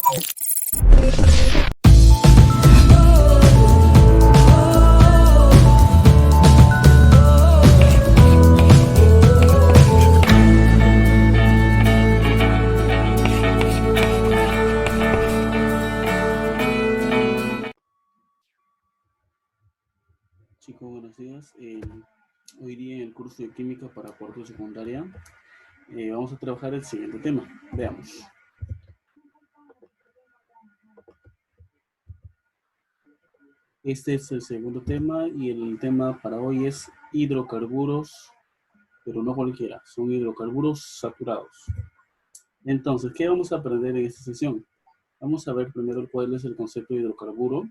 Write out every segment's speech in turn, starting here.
Chicos, buenos días. Hoy día en el curso de química para cuarto de secundaria vamos a trabajar el siguiente tema. Veamos. Este es el segundo tema y el tema para hoy es hidrocarburos, pero no cualquiera, son hidrocarburos saturados. Entonces, ¿qué vamos a aprender en esta sesión? Vamos a ver primero cuál es el concepto de hidrocarburo,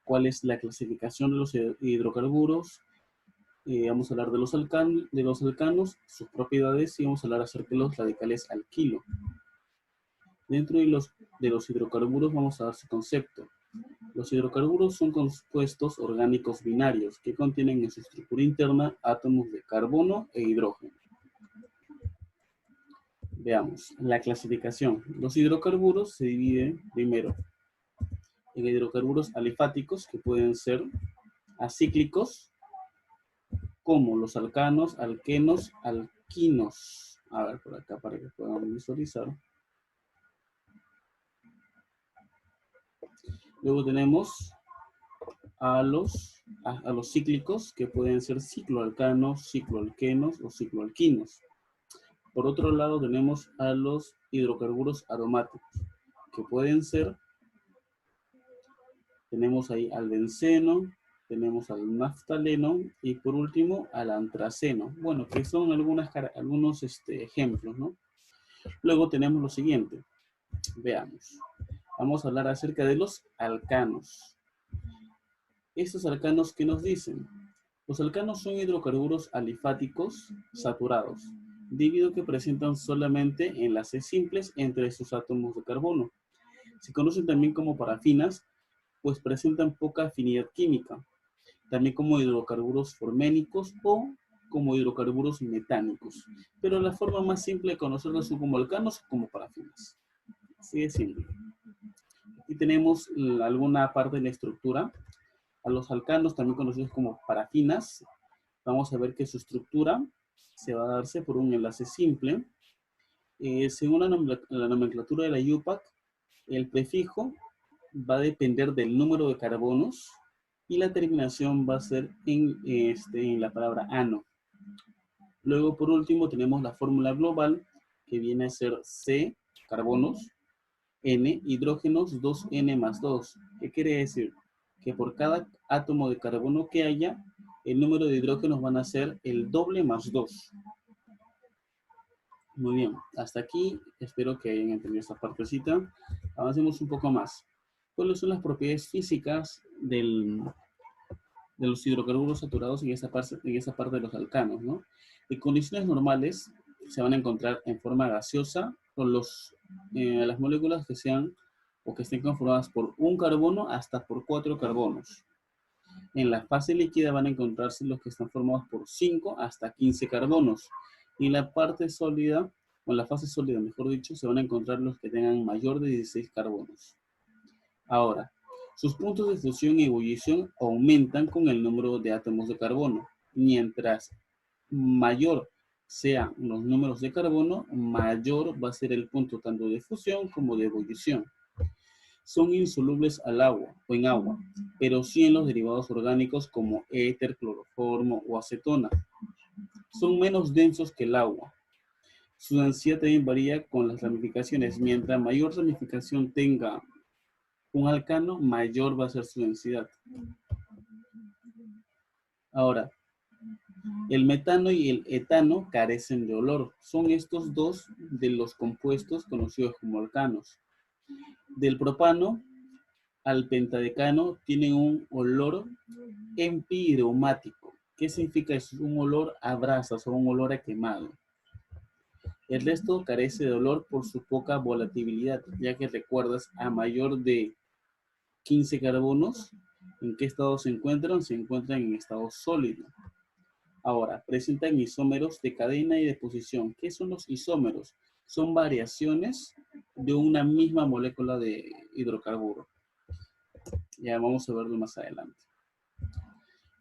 cuál es la clasificación de los hidrocarburos. Vamos a hablar de los alcanos, sus propiedades, y vamos a hablar acerca de los radicales alquilo. Dentro de los hidrocarburos vamos a dar su concepto. Los hidrocarburos son compuestos orgánicos binarios que contienen en su estructura interna átomos de carbono e hidrógeno. Veamos, la clasificación. Los hidrocarburos se dividen primero en hidrocarburos alifáticos, que pueden ser acíclicos, como los alcanos, alquenos, alquinos. A ver, por acá para que puedan visualizar. Luego tenemos a los cíclicos, que pueden ser cicloalcanos, cicloalquenos o cicloalquinos. Por otro lado tenemos a los hidrocarburos aromáticos, que pueden ser, tenemos ahí al benceno, tenemos al naftaleno y por último al antraceno. Bueno, que son algunos ejemplos, ¿no? Luego tenemos lo siguiente. Veamos. Vamos a hablar acerca de los alcanos. Estos alcanos, ¿qué nos dicen? Los alcanos son hidrocarburos alifáticos saturados, debido a que presentan solamente enlaces simples entre sus átomos de carbono. Se conocen también como parafinas, pues presentan poca afinidad química, también como hidrocarburos forménicos o como hidrocarburos metánicos. Pero la forma más simple de conocerlos son como alcanos o como parafinas. Así de simple. Aquí tenemos alguna parte de la estructura. A los alcanos, también conocidos como parafinas, vamos a ver que su estructura se va a darse por un enlace simple. Según la nomenclatura de la IUPAC, el prefijo va a depender del número de carbonos y la terminación va a ser en la palabra ano. Luego, por último, tenemos la fórmula global, que viene a ser C, carbonos, N, hidrógenos, 2N más 2. ¿Qué quiere decir? Que por cada átomo de carbono que haya, el número de hidrógenos van a ser el doble más 2. Muy bien, hasta aquí espero que hayan entendido esta partecita. Avancemos un poco más. ¿Cuáles son las propiedades físicas de los hidrocarburos saturados en esa parte de los alcanos, ¿no? En condiciones normales se van a encontrar en forma gaseosa con las moléculas que sean o que estén conformadas por un carbono hasta por 4 carbonos. En la fase líquida van a encontrarse los que están formados por 5 hasta 15 carbonos. Y en la parte sólida, o en la fase sólida, mejor dicho, se van a encontrar los que tengan mayor de 16 carbonos. Ahora, sus puntos de fusión y ebullición aumentan con el número de átomos de carbono. Mientras mayor sean los números de carbono, mayor va a ser el punto tanto de fusión como de ebullición. Son insolubles al agua o en agua, pero sí en los derivados orgánicos como éter, cloroformo o acetona. Son menos densos que el agua. Su densidad también varía con las ramificaciones. Mientras mayor ramificación tenga un alcano, mayor va a ser su densidad. Ahora, el metano y el etano carecen de olor. Son estos dos de los compuestos conocidos como alcanos. Del propano al pentadecano tienen un olor empireumático. ¿Qué significa eso? Un olor a brasas o un olor a quemado. El resto carece de olor por su poca volatilidad, ya que recuerdas, a mayor de 15 carbonos, ¿en qué estado se encuentran? Se encuentran en estado sólido. Ahora, presentan isómeros de cadena y de posición. ¿Qué son los isómeros? Son variaciones de una misma molécula de hidrocarburo. Ya vamos a verlo más adelante.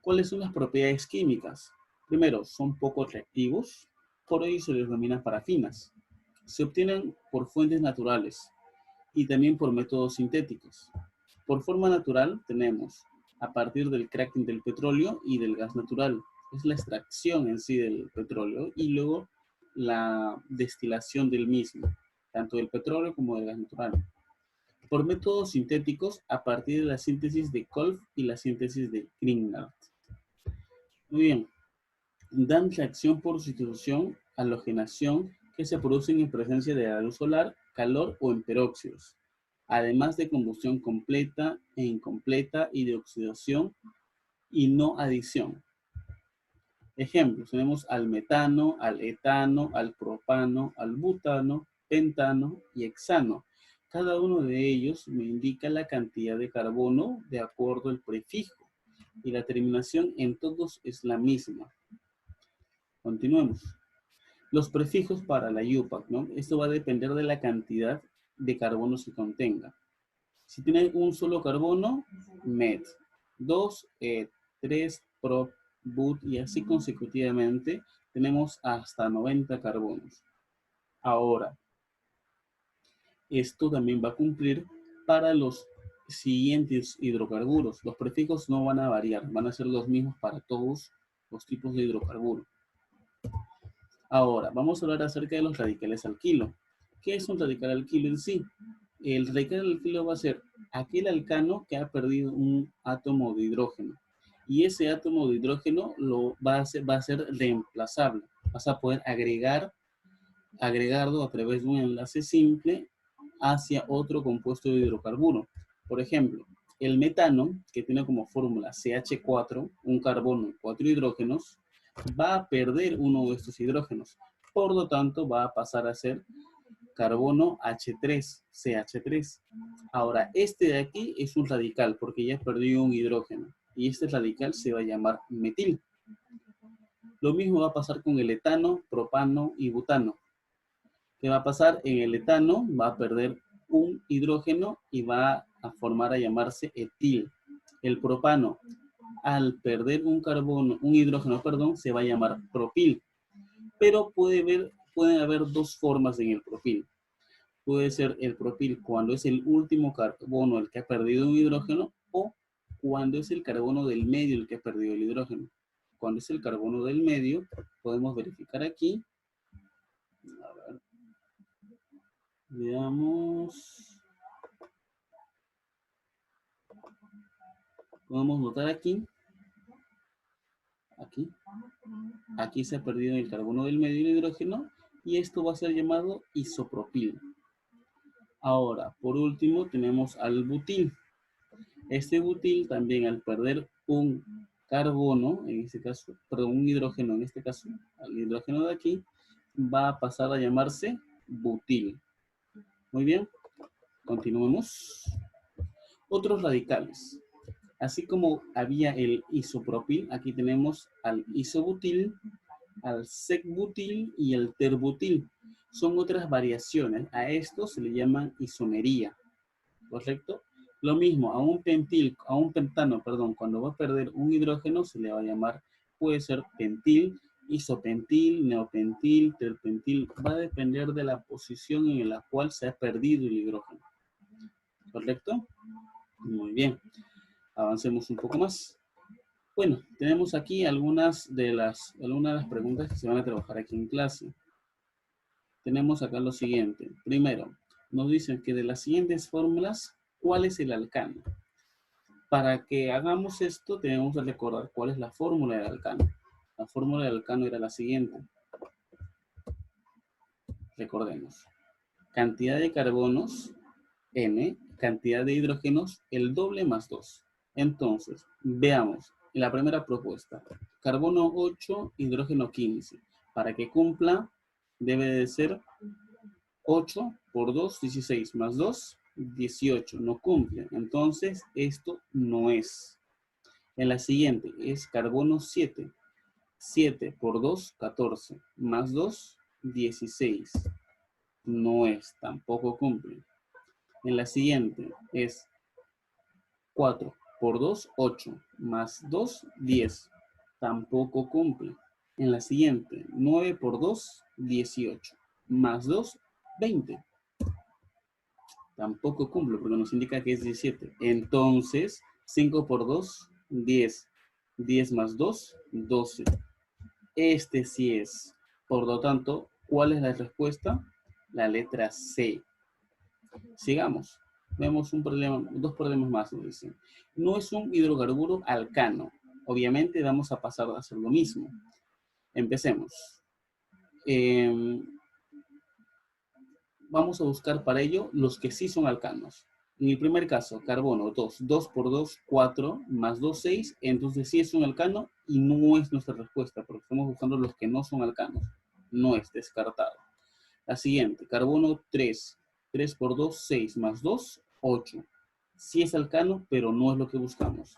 ¿Cuáles son las propiedades químicas? Primero, son poco reactivos, por ello se les denomina parafinas. Se obtienen por fuentes naturales y también por métodos sintéticos. Por forma natural tenemos a partir del cracking del petróleo y del gas natural. Es la extracción en sí del petróleo y luego la destilación del mismo, tanto del petróleo como del gas natural. Por métodos sintéticos a partir de la síntesis de Kolff y la síntesis de Grignard. Muy bien, dan reacción por sustitución, halogenación, que se producen en presencia de la luz solar, calor o en peróxidos, además de combustión completa e incompleta y de oxidación y no adición. Ejemplos, tenemos al metano, al etano, al propano, al butano, pentano y hexano. Cada uno de ellos me indica la cantidad de carbono de acuerdo al prefijo y la terminación en todos es la misma. Continuemos. Los prefijos para la UPAC, ¿no? Esto va a depender de la cantidad de carbono que contenga. Si tiene un solo carbono, met. 2, et. 3, prop, but y así consecutivamente tenemos hasta 90 carbonos. Ahora, esto también va a cumplir para los siguientes hidrocarburos. Los prefijos no van a variar, van a ser los mismos para todos los tipos de hidrocarburos. Ahora, vamos a hablar acerca de los radicales alquilo. ¿Qué es un radical alquilo en sí? El radical alquilo va a ser aquel alcano que ha perdido un átomo de hidrógeno. Y ese átomo de hidrógeno va a ser reemplazable. Vas a poder agregarlo a través de un enlace simple hacia otro compuesto de hidrocarburo. Por ejemplo, el metano, que tiene como fórmula CH4, un carbono y 4 hidrógenos, va a perder uno de estos hidrógenos. Por lo tanto, va a pasar a ser carbono H3, CH3. Ahora, este de aquí es un radical porque ya perdió un hidrógeno. Y este radical se va a llamar metil. Lo mismo va a pasar con el etano, propano y butano. ¿Qué va a pasar? En el etano va a perder un hidrógeno y va a formar a llamarse etil. El propano, al perder un hidrógeno, se va a llamar propil. Pero pueden haber dos formas en el propil. Puede ser el propil cuando es el último carbono el que ha perdido un hidrógeno o cuando es el carbono del medio el que ha perdido el hidrógeno. Cuando es el carbono del medio, podemos verificar aquí. A ver. Veamos. Podemos notar aquí. Aquí se ha perdido el carbono del medio y el hidrógeno y esto va a ser llamado isopropil. Ahora, por último, tenemos al butil. Este butil también al perder un carbono, en este caso, perdón, un hidrógeno, en este caso, al hidrógeno de aquí, va a pasar a llamarse butil. Muy bien, continuemos. Otros radicales. Así como había el isopropil, aquí tenemos al isobutil, al secbutil y el terbutil. Son otras variaciones. A esto se le llaman isomería. ¿Correcto? Lo mismo, a un pentano, cuando va a perder un hidrógeno se le va a llamar, puede ser pentil, isopentil, neopentil, terpentil. Va a depender de la posición en la cual se ha perdido el hidrógeno. ¿Correcto? Muy bien. Avancemos un poco más. Bueno, tenemos aquí algunas de las preguntas que se van a trabajar aquí en clase. Tenemos acá lo siguiente. Primero, nos dicen que de las siguientes fórmulas, ¿cuál es el alcano? Para que hagamos esto, tenemos que recordar cuál es la fórmula del alcano. La fórmula del alcano era la siguiente. Recordemos. Cantidad de carbonos, N, cantidad de hidrógenos, el doble más 2. Entonces, veamos la primera propuesta. Carbono 8, hidrógeno 15. Para que cumpla, debe de ser 8 por 2, 16 más 2, 18. No cumple. Entonces, esto no es. En la siguiente es carbono 7. 7 por 2, 14. Más 2, 16. no es, tampoco cumple. En la siguiente es 4 por 2, 8, más 2, 10. Tampoco cumple. En la siguiente, 9 por 2, 18, más 2, 20. Tampoco cumple porque nos indica que es 17. Entonces, 5 por 2, 10. 10 más 2, 12. Este sí es. Por lo tanto, ¿cuál es la respuesta? La letra C. Sigamos. Vemos un problema, dos problemas más, nos dicen. No es un hidrocarburo alcano. Obviamente vamos a pasar a hacer lo mismo. Empecemos. Vamos a buscar para ello los que sí son alcanos. En el primer caso, carbono 2. 2 por 2, 4, más 2, 6. Entonces sí es un alcano y no es nuestra respuesta, porque estamos buscando los que no son alcanos. No es descartado. La siguiente, carbono 3. 3 por 2, 6, más 2, 8. Sí es alcano, pero no es lo que buscamos.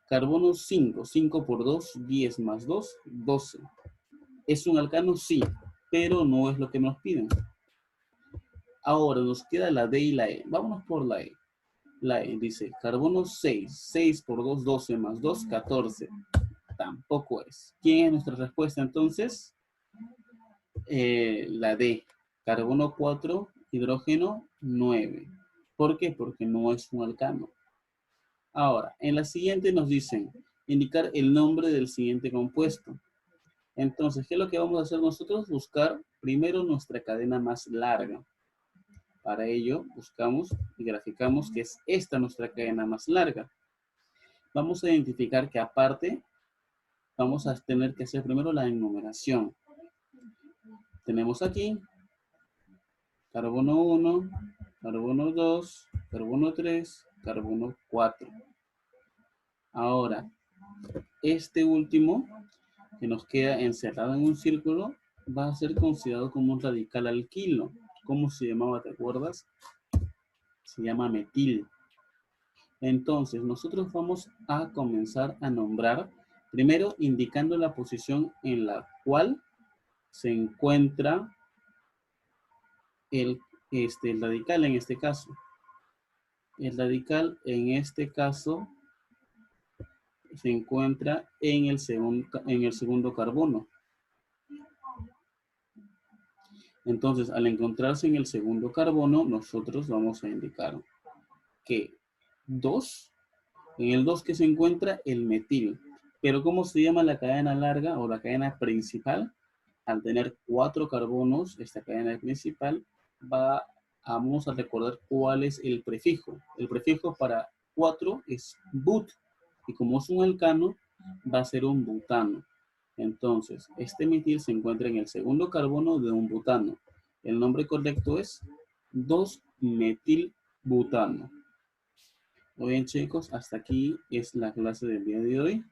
Carbono 5. 5 por 2, 10 más 2, 12. ¿Es un alcano? Sí, pero no es lo que nos piden. Ahora nos queda la D y la E. Vámonos por la E. La E dice carbono 6. 6 por 2, 12 más 2, 14. Tampoco es. ¿Quién es nuestra respuesta entonces? La D. Carbono 4, hidrógeno 9. ¿Por qué? Porque no es un alcano. Ahora, en la siguiente nos dicen indicar el nombre del siguiente compuesto. Entonces, ¿qué es lo que vamos a hacer nosotros? Buscar primero nuestra cadena más larga. Para ello, buscamos y graficamos que es esta nuestra cadena más larga. Vamos a identificar que aparte, vamos a tener que hacer primero la enumeración. Tenemos aquí carbono 1, carbono 2, carbono 3, carbono 4. Ahora, este último, que nos queda encerrado en un círculo, va a ser considerado como un radical alquilo. ¿Cómo se llamaba? ¿Te acuerdas? Se llama metil. Entonces, nosotros vamos a comenzar a nombrar, primero indicando la posición en la cual se encuentra el radical en este caso. El radical en este caso se encuentra en el segundo carbono. Entonces, al encontrarse en el segundo carbono, nosotros vamos a indicar que 2, en el 2 que se encuentra el metil. Pero ¿cómo se llama la cadena larga o la cadena principal? Al tener 4 carbonos, esta cadena principal vamos a recordar cuál es el prefijo. El prefijo para 4 es but, y como es un alcano, va a ser un butano. Entonces, este metil se encuentra en el segundo carbono de un butano. El nombre correcto es 2-metilbutano. Muy bien, chicos, hasta aquí es la clase del día de hoy.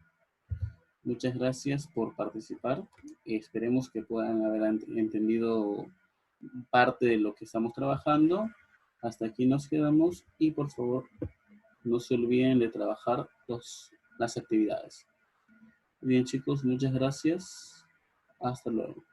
Muchas gracias por participar. Esperemos que puedan haber entendido parte de lo que estamos trabajando. Hasta aquí nos quedamos y por favor no se olviden de trabajar las actividades. Bien, chicos, muchas gracias. Hasta luego.